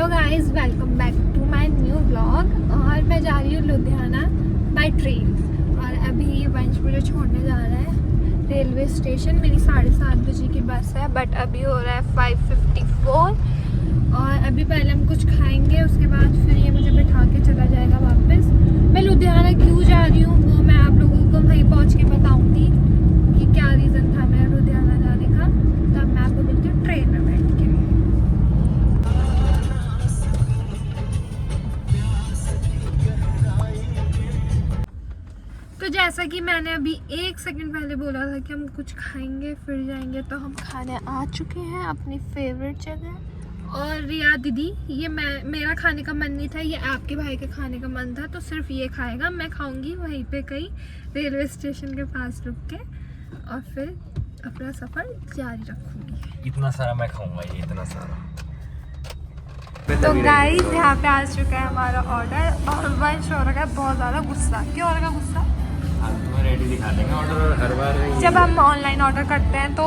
Guys welcome back to my new vlog. और मैं जा रही हूँ लुधियाना बाय ट्रेन। और अभी वंश मुझे छोड़ने जा रहा है रेलवे स्टेशन। मेरी 7:30 बजे की बस है, बट अभी हो रहा है 5:54। और अभी पहले हम कुछ खाएंगे, उसके बाद फिर ये मुझे बैठा के चला जाएगा वापस। मैं लुधियाना क्यों जा रही हूँ वो मैं आप लोगों को वहीं पहुँच के बताऊँगी कि क्या रीज़न था मेरा लुधियाना जाने का। तब मैं आपको मिलती हूँ ट्रेन में बैठ के। तो जैसा कि मैंने अभी 1 सेकंड पहले बोला था कि हम कुछ खाएंगे फिर जाएंगे, तो हम खाने आ चुके हैं अपनी फेवरेट जगह। और रिया दीदी, ये मेरा खाने का मन नहीं था, ये आपके भाई के खाने का मन था, तो सिर्फ ये खाएगा। मैं खाऊंगी वहीं पे कहीं रेलवे स्टेशन के पास रुक के, और फिर अपना सफ़र जारी रखूँगी। इतना सारा मैं खाऊंगा, ये इतना सारा। तो गाइस यहाँ पे आ चुका है हमारा ऑर्डर, और वंश हो रहा है बहुत ज़्यादा गुस्सा। क्यों हो रहा है गुस्सा? तुम्हें रेडी दिखा देंगे ऑर्डर हर बार। जब हम ऑनलाइन ऑर्डर करते हैं तो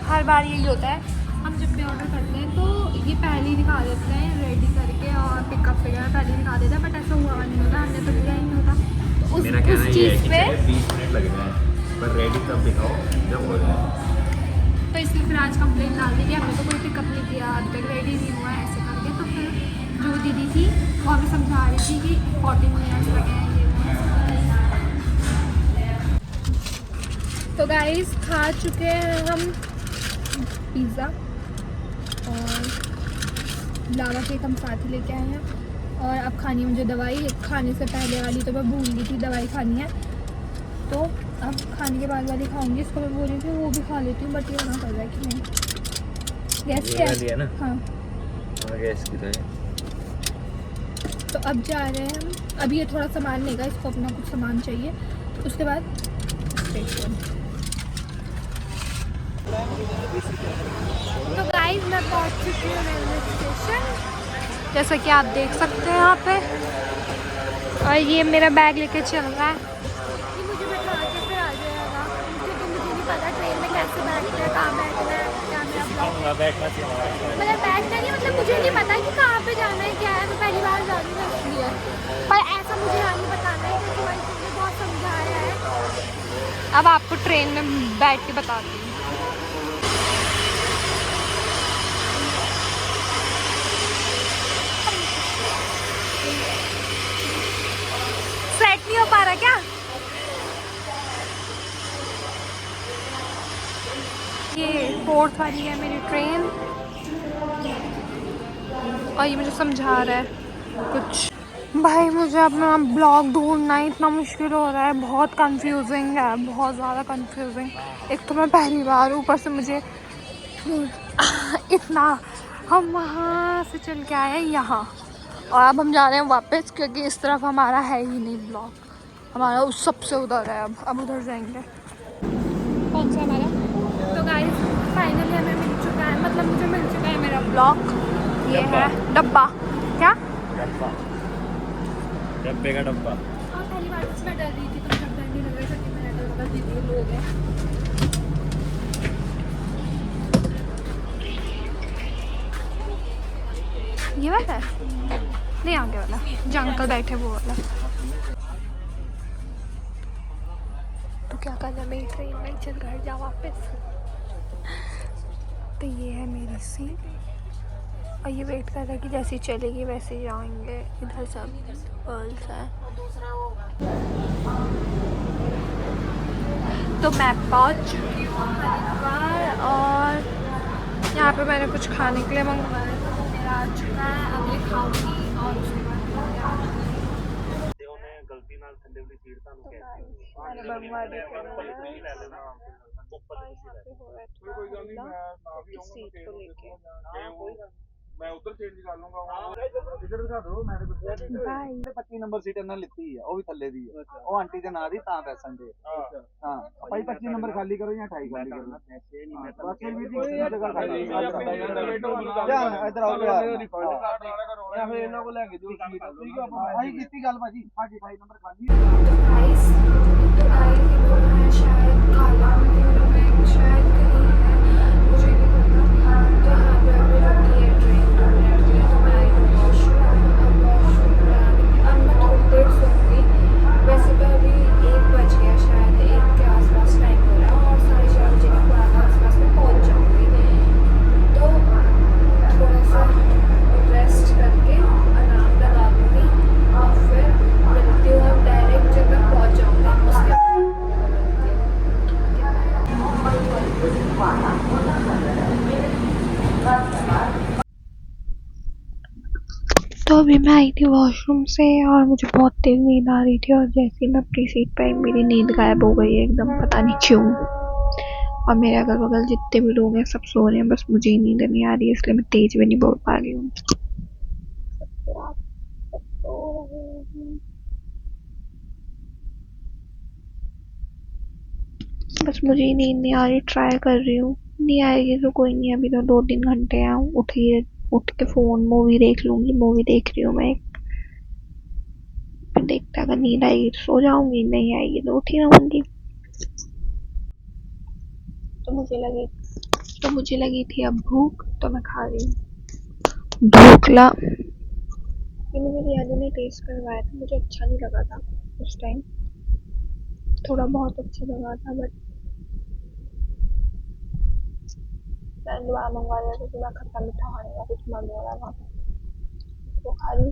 हर बार यही होता है। हम जब भी ऑर्डर करते हैं तो ये पहले ही दिखा देते हैं रेडी करके, और पिकअप वगैरह पहले ही दिखा देता है, बट ऐसा हुआ नहीं होता। हमने तो दिया ही नहीं होता। तो उस चीज़ पे 20 मिनट लग रहे हैं, पर रेडी तब दिखाओ जब हो जाए। तो इसलिए फिर आज कंप्लेंट डाल दी कि हमने तो कोई पिकअप नहीं किया, अभी तक रेडी नहीं हुआ है ऐसे करके। तो फिर जो दीदी थी वो हमें समझा रही थी कि 40 मिनट्स लगे हैं ये। तो गाइस खा चुके हैं हम पिज़्ज़ा, और लावा केक हम साथ ही लेके आए हैं। और अब खानी है मुझे दवाई। खाने से पहले वाली तो मैं भूल गई थी, दवाई खानी है। तो अब खाने के बाद वाली खाऊंगी। इसको मैं बोल रही थी वो भी खा लेती हूँ, बट ये मना कर रहा है कि नहीं। गैस क्या है? हाँ गैस की तो अब जा रहे हैं हम। अभी ये थोड़ा सामान लेगा, इसको अपना कुछ सामान चाहिए, तो उसके बाद स्टेशन। तो गाइस मैं पहुंच चुकी हूँ रेलवे स्टेशन, जैसा कि आप देख सकते हैं यहाँ पे। और ये मेरा बैग लेके चल रहा है, ये मुझे बैठा के फिर आ जाएगा, क्योंकि मुझे नहीं पता ट्रेन में कैसे बैठना है, कहाँ बैठना है, क्या मेरा बैठना चाहिए। मतलब बैठना नहीं, मतलब मुझे नहीं पता कि कहाँ पे जाना है, क्या है। मैं पहली बार जा रही हूँ इसलिए, पर ऐसा मुझे यहाँ नहीं बताना है क्योंकि भाई तुमने बहुत समझाया है। अब आपको ट्रेन में बैठ के बताती हूँ। सेट नहीं हो पा रहा क्या? ये 4th वाली है मेरी ट्रेन, और ये मुझे समझा रहा है कुछ। भाई मुझे अपना ब्लॉग ढूंढना ही इतना मुश्किल हो रहा है, बहुत कंफ्यूजिंग है, बहुत ज़्यादा कंफ्यूजिंग। एक तो मैं पहली बार, ऊपर से मुझे इतना, हम वहाँ से चल के आए हैं यहाँ, और अब हम जा रहे हैं वापस, क्योंकि इस तरफ हमारा है ही नहीं ब्लॉग। हमारा उस सबसे उधर है, अब उधर जाएंगे। कौन सा हमारा? तो गाइस फाइनली हमें मिल चुका है, मतलब मुझे मिल चुका है मेरा ब्लॉग। ये है डब्बा। क्या डब्बे का डब्बा। हाँ पहली बार मैं डर रही थी, तो मुझे डर नहीं लग रहा था कि मैं डर लगा दीदी लोग हैं। ये वाला है? नहीं, आगे वाला जो अंकल बैठे वो वाला। तो क्या करना, मेरी ट्रेन नहीं चल, घर जा वापस। तो ये है मेरी सीट, और ये वेट कर रहा है कि जैसे चलेगी वैसे ही जाएंगे। इधर सब गर्ल्स है। तो मैं पहुंच चुकी हूँ हरिद्वार, और यहाँ पे मैंने कुछ खाने के लिए मंगवाया था, मेरा आ चुका है। अब ये खाऊंगी और उसके बाद सीट को लेके मैं उधर चेंज कर लूंगा। इधर दिखा दो, मैं 25 नंबर सीट ਇਹਨਾਂ ਲਿੱਤੀ ਹੈ, ਉਹ ਵੀ ਥੱਲੇ ਦੀ ਹੈ, ਉਹ ਆਂਟੀ ਦੇ ਨਾਂ ਦੀ ਤਾਂ ਪੈਸਣ ਦੇ। ਹਾਂ ਭਾਈ 25 ਨੰਬਰ ਖਾਲੀ ਕਰੋ ਜਾਂ 28 ਖਾਲੀ ਕਰੋ। ਬਸ ਇਹ ਵੀ ਜਗ੍ਹਾ ਖਾਲੀ ਇੱਧਰ ਆਓ ਜਾਂ ਫਿਰ ਇਹਨਾਂ ਕੋਲ ਲੈ ਕੇ ਜੋ ਸੀਟ ਠੀਕ ਆ। ਭਾਈ ਕੀਤੀ ਗੱਲ ਭਾਜੀ, 28 ਨੰबर ਖਾਲੀ है। शायद काला शायद कहीं है, मुझे नहीं पता। तो यहाँ पे अभी रुकी है ट्रेन, तो मैं तो अभी मैं आई थी वॉशरूम से और मुझे बहुत तेज नींद आ रही थी और जैसे ही मैं अपनी सीट पे आई मेरी नींद गायब हो गई है एकदम, पता नहीं क्यों। और मेरे अगल बगल जितने भी लोग हैं सब सो रहे हैं, बस मुझे ही नींद नहीं आ रही है, इसलिए मैं तेज भी नहीं बोल पा रही हूँ। बस मुझे ही नींद नहीं आ रही, ट्राई कर रही हूँ, नहीं आएगी तो कोई नहीं, अभी तो 2-3 घंटे हैं, उठ के फोन मूवी देख लूंगी। मूवी देख रही हूँ मैं एक, फिर देखते अगर नींद आएगी तो सो जाऊंगी, नहीं आएगी तो उठी रहूंगी। तो मुझे लगी थी अब भूख, तो मैं खा रही हूँ ढोकला। ये मुझे रियादी ने टेस्ट करवाया था, मुझे अच्छा नहीं लगा था उस टाइम, थोड़ा बहुत अच्छा लगा था, बट मैं दोबारा मंगवा लिया क्योंकि मैं खट्टा मीठा खाने का कुछ मन हो रहा था, तो खा रही।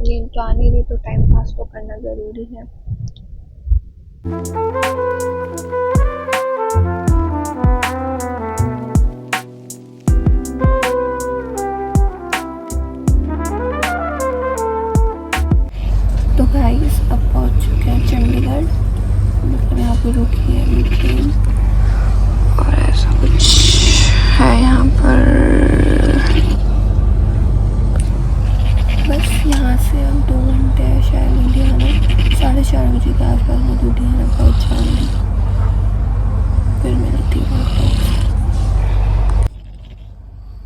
नींद तो आ नहीं रही तो टाइम पास तो करना जरूरी है। तो गाइस अब पहुंच चुके हैं चंडीगढ़, यहाँ पे रुकी है ट्रेन और ऐसा कुछ है यहाँ पर। बस यहाँ से अब 2 घंटे है शायद लुधियाना, 4:30 बजे के आसपास में लुधियाना पहुँच जाऊँगी। फिर मैंने थी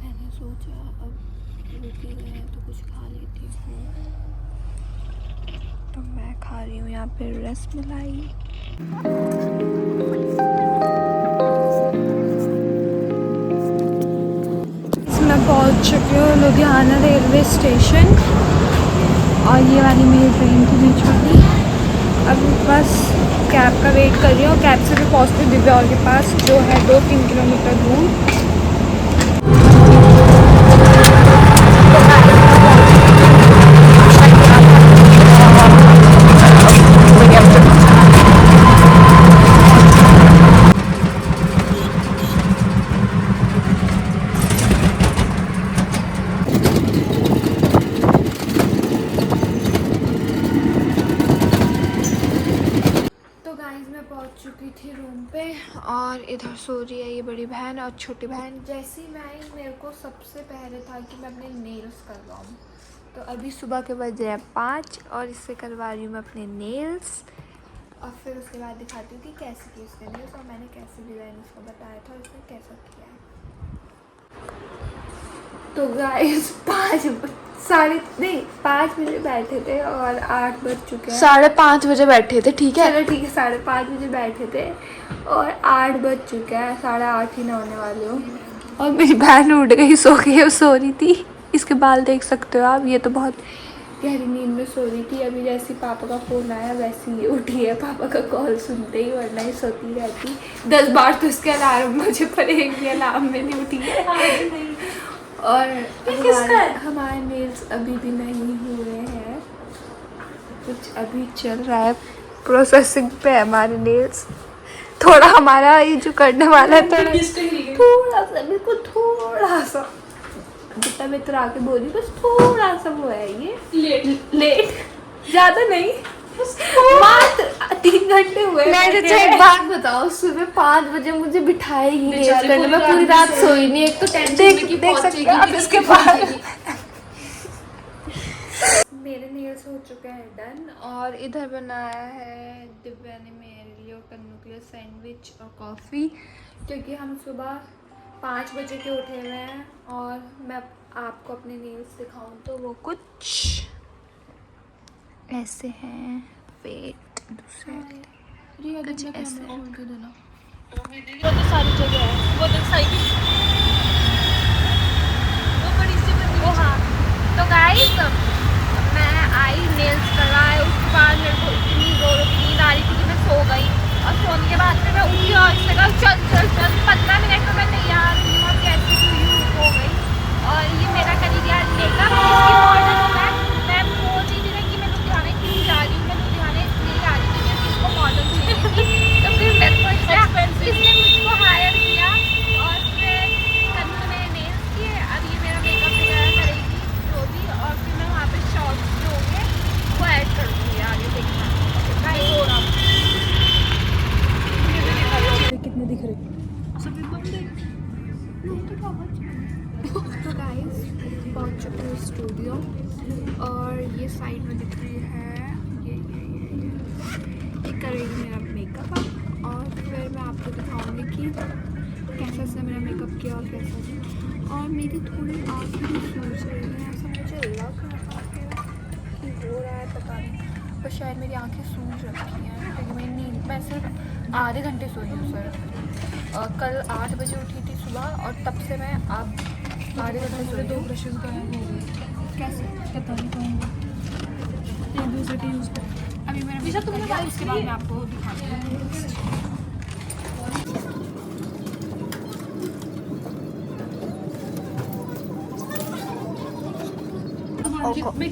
मैंने सोचा अब रुके गए हैं तो कुछ खा लेती हूँ, तो मैं खा रही हूँ यहाँ पे रसमलाई। मैं पहुँच चुकी हूँ लुधियाना रेलवे स्टेशन और ये वाली मेरी ट्रेन थी बीच वाली। अब बस कैब का वेट कर रही हूँ, कैब से भी पहुँचती दिव्या और के पास जो है 2-3 किलोमीटर दूर। चुकी थी रूम पे और इधर सो रही है ये बड़ी बहन और छोटी बहन। जैसे ही मैं आई मेरे को सबसे पहले था कि मैं अपने नेल्स करवाऊँ, तो अभी सुबह के बजे हैं 5 और इससे करवा रही हूँ मैं अपने नेल्स और फिर उसके बाद दिखाती हूँ कि कैसे किए उसके नेल्स और मैंने कैसे डिज़ाइन उसको बताया था और उसने कैसा किया है। तो गाइस 5 बजे बैठे थे और 8 बज चुके हैं। 5:30 बजे बैठे थे, ठीक है? चलो ठीक है, 5:30 बजे बैठे थे और 8 बज चुके हैं, 8:30 ही ना होने वाले हो। और मेरी बहन उठ गई, सो गई, वो सो रही थी। इसके बाल देख सकते हो आप, ये तो बहुत गहरी नींद में सो रही थी। अभी जैसे पापा का फ़ोन आया वैसे ही उठी है, पापा का कॉल सुनते ही, वरना ही सोती रहती 10 बार तो उसके अलार्म मुझे पर एक भी अलार्म में नहीं उठी है। और हमारे नेल्स अभी भी नहीं हुए हैं, कुछ अभी चल रहा है, प्रोसेसिंग पे है हमारे नेल्स। थोड़ा हमारा ये जो करने वाला है थोड़ा सा बिल्कुल थोड़ा सा, जितना मैं तो आके बोली बस थोड़ा सा वो है ये लेट ज़्यादा नहीं, मात्र 3 घंटे हुए। मैं एक बात बताओ, सुबह 5 बजे मुझे बिठाएगी नेल्स करने, मैं पूरी रात सोई नहीं। एक तो टेंशन देख सकते हो आप इसके बाद। मेरे नेल्स हो चुके हैं डन और इधर बनाया है दिव्या ने मेरे लिए और कन्नू के लिए सैंडविच और कॉफ़ी, क्योंकि हम सुबह 5 बजे के उठे हुए हैं। और मैं आपको अपने नेल्स दिखाऊं तो वो कुछ ऐसे हैं, वेट दूसरे कुछ ऐसे। वो तो सारी जगह है, वो तो साइकिल वो बड़ी सी बनी। ओ हाँ, तो गाइस मैं आई नेल्स करवाए, उसके बाद मेरे को इतनी जोरों की नींद आ रही थी कि मैं सो गई और सोने के बाद फिर मैं उठी और इसने कहा चल 15 मिनट में मैं तैयार हुई और कैसे हो गई। और ये मेरा करीब यार मेकअप इसकी मॉडल है, मैं बोल रही थी ना कि मैं लुधियाना क्यों जा रही हूँ, मैं लुधियाना इसलिए जा रही थी क्योंकि इसको मॉडल चाहिए थी। तो फिर मेरे को इसने मुझको हायर किया और फिर कन्नू ने नेल्स किए, तो गाइस पहुंच चुके हैं स्टूडियो और ये साइड में दिख रही है ये करेगी मेरा मेकअप और फिर मैं आपको दिखाऊंगी कि कैसा से मेरा मेकअप किया और कैसा से। और मेरी थोड़ी आँखें भी सूज रही हैं, ऐसा मुझे लग रहा कि हो रहा है पता नहीं, पर शायद मेरी आँखें सूज रखी हैं क्योंकि मेरी नींद मैं सिर्फ आधे घंटे सोई हूँ सर। कल 8 बजे उठी थी सुबह और तब से मैं अब आधे घंटे सोई। 2 ब्रशेस गायब हो गए कैसे पता नहीं कहूँगी एक दूसरे के यूज़ कर। अभी मेरा विशा तुमने बात उसके बाद मैं आपको दिखाती हूँ।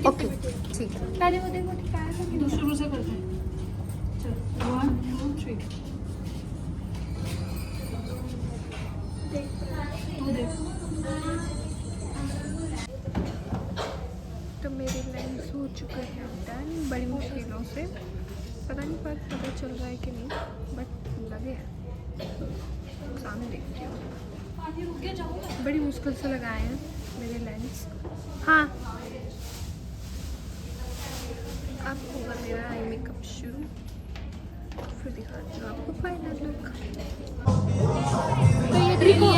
ओके ठीक है। पहले वो देखो ठीक है शुरू से करते हैं। चल 1 2 3 तू देख। तो मेरे लेंस हो चुके हैं डन बड़ी मुश्किलों से, पता नहीं पर पता चल रहा है कि नहीं बट लगे हैं। सामने देखती हूँ बड़ी मुश्किल से लगाए हैं मेरे लेंस। हाँ अब होगा मेरा आई मेकअप शुरू, फिर दिखाती हूँ आपको फाइनल लुक। तो ये देखिए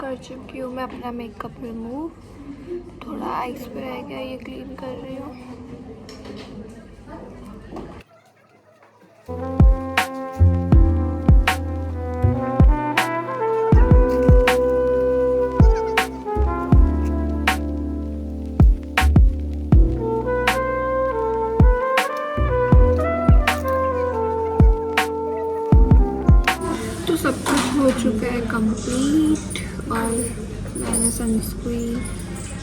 कर चुकी हूँ मैं अपना मेकअप रिमूव, थोड़ा आइस पे रह गया ये क्लीन कर रही हूँ। तो सब कुछ हो चुका है कंप्लीट और मैंने सनस्क्रीन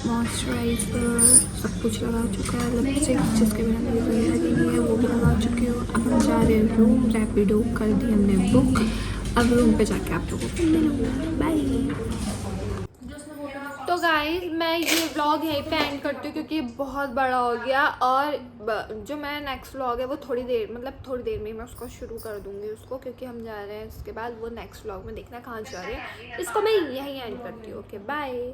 मॉइस्चराइज़र सब कुछ लगा चुका है। लिपस्टिक जिसके बिना मेरी कोई लगी नहीं है वो भी लगा चुकी हूँ। अब हम जा रहे हैं रूम, रैपिडो कर दी हमने बुक, अब रूम पे जाके आप लोगों को मिलूँगी। बाय। तो गाइस मैं ये व्लॉग यहीं पे एंड करती हूँ क्योंकि बहुत बड़ा हो गया और जो मेरा नेक्स्ट व्लॉग है वो थोड़ी देर में मैं उसको शुरू कर दूँगी उसको, क्योंकि हम जा रहे हैं इसके बाद वो नेक्स्ट व्लॉग में देखना कहाँ जा रहे हैं। इसको मैं यहीं एंड करती हूँ। Okay bye.